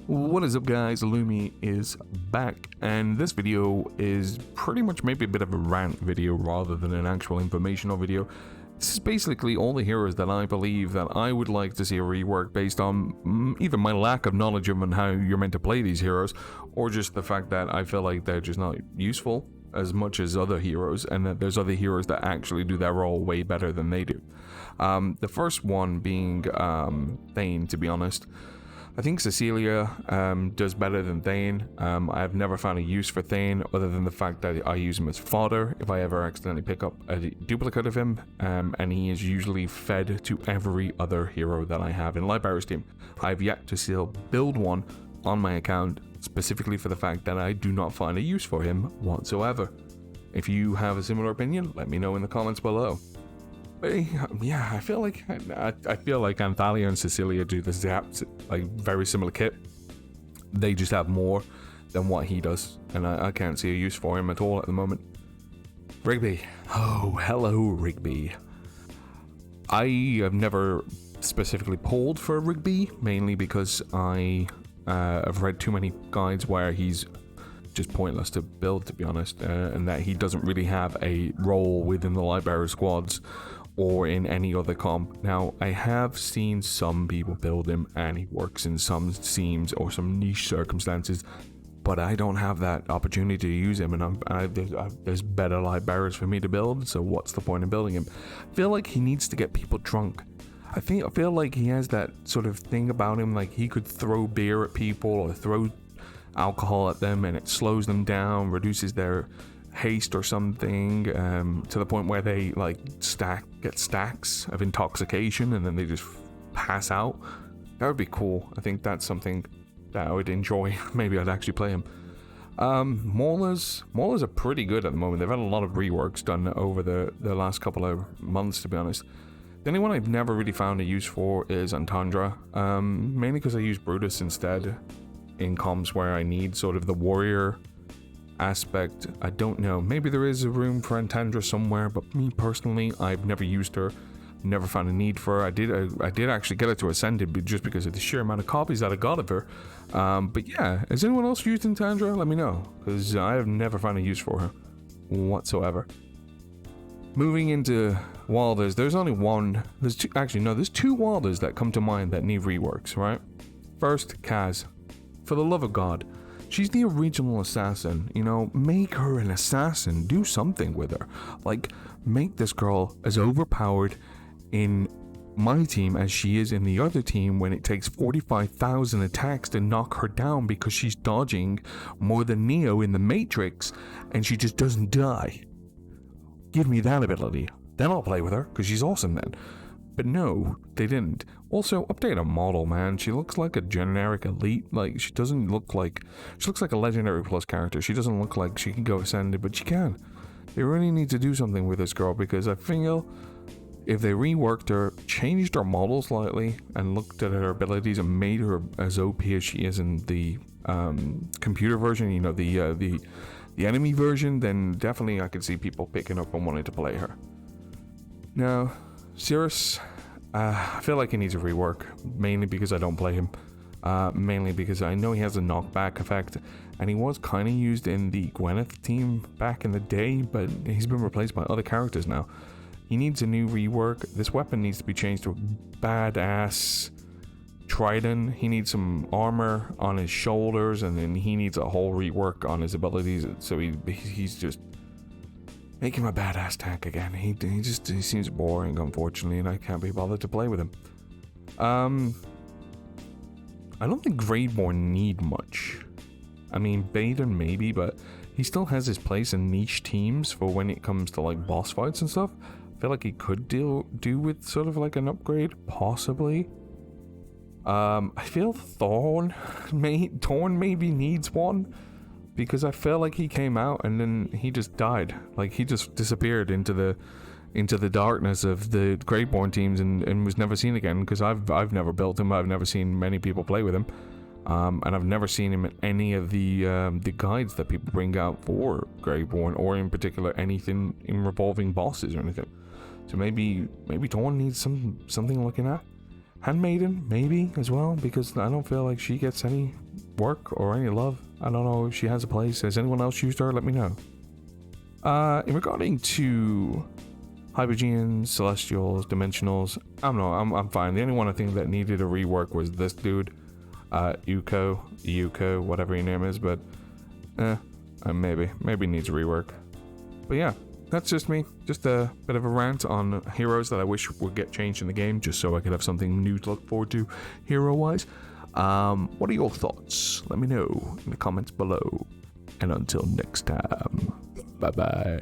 What is up, guys? Lumi is back, and this video is pretty much maybe a bit of a rant video rather than an actual informational video. This is basically all the heroes that I believe that I would like to see a rework based on either my lack of knowledge of and how you're meant to play these heroes, or just the fact that I feel like they're just not useful as much as other heroes, and that there's other heroes that actually do their role way better than they do. The first one being Thane, to be honest. I think Cecilia does better than Thane. I've never found a use for Thane other than the fact that I use him as fodder if I ever accidentally pick up a duplicate of him, and he is usually fed to every other hero that I have in Library's team. I've yet to still build one on my account specifically for the fact that I do not find a use for him whatsoever. If you have a similar opinion, let me know in the comments below. But yeah, I feel like Anthalia and Cecilia do the zaps, like very similar kit. They just have more than what he does, and I can't see a use for him at all at the moment. Rigby. Oh, hello, Rigby. I have never specifically pulled for Rigby, mainly because I have read too many guides where he's just pointless to build, to be honest, and that he doesn't really have a role within the library squads or in any other comp. Now, I have seen some people build him and he works in some teams or some niche circumstances, but I don't have that opportunity to use him, and there's better libraries for me to build, so what's the point in building him? I feel like he needs to get people drunk. I feel like he has that sort of thing about him, like he could throw beer at people or throw alcohol at them and it slows them down, reduces their haste or something, to the point where they like get stacks of intoxication and then they just pass out. That would be cool. I think that's something that I would enjoy. Maybe I'd actually play him. Maulers are pretty good at the moment. They've had a lot of reworks done over the last couple of months, to be honest. The only one I've never really found a use for is Antandra, mainly because I use Brutus instead in comps where I need sort of the warrior aspect. I don't know, maybe there is a room for Antandra somewhere, but me personally, I've never used her, never found a need for her. I did actually get her to Ascended just because of the sheer amount of copies that I got of her. But yeah, has anyone else used Antandra? Let me know, because I have never found a use for her whatsoever. Moving into Wilders, there's only one, there's two Wilders that come to mind that need reworks, right? First, Kaz. For the love of God, she's the original assassin, you know, make her an assassin, do something with her. Like, make this girl as overpowered in my team as she is in the other team when it takes 45,000 attacks to knock her down because she's dodging more than Neo in the Matrix and she just doesn't die. Give me that ability, then I'll play with her, because she's awesome then. But no, they didn't. Also, update her model, man. She looks like a generic elite. Like, she doesn't look like... She looks like a Legendary Plus character. She doesn't look like she can go Ascended, but she can. They really need to do something with this girl, because I feel if they reworked her, changed her model slightly, and looked at her abilities and made her as OP as she is in the computer version, you know, the enemy version, then definitely I could see people picking up and wanting to play her. Now, Cirrus, I feel like he needs a rework, mainly because I don't play him, mainly because I know he has a knockback effect, and he was kind of used in the Gwyneth team back in the day, but he's been replaced by other characters now. He needs a new rework. This weapon needs to be changed to a badass trident. He needs some armor on his shoulders, and then he needs a whole rework on his abilities, so he's just... Make him a badass tank again. He seems boring, unfortunately, and I can't be bothered to play with him. I don't think Gradeborn need much. I mean, Baden maybe, but he still has his place in niche teams for when it comes to like boss fights and stuff. I feel like he could do with sort of like an upgrade, possibly. I feel Thorn maybe needs one, because I feel like he came out and then he just died. Like, he just disappeared into the darkness of the Gradeborn teams and was never seen again, because I've never built him. I've never seen many people play with him, and I've never seen him in any of the guides that people bring out for Gradeborn, or in particular anything in revolving bosses or anything. So maybe Torn needs something looking at. Handmaiden, maybe, as well, because I don't feel like she gets any work or any love. I don't know if she has a place. Has anyone else used her? Let me know. In regarding to Hypograns, Celestials, Dimensionals, I don't know, I'm fine. The only one I think that needed a rework was this dude, Yuko, whatever your name is, but maybe needs a rework. But yeah, that's just me. Just a bit of a rant on heroes that I wish would get changed in the game, just so I could have something new to look forward to hero-wise. What are your thoughts? Let me know in the comments below. And until next time, bye-bye.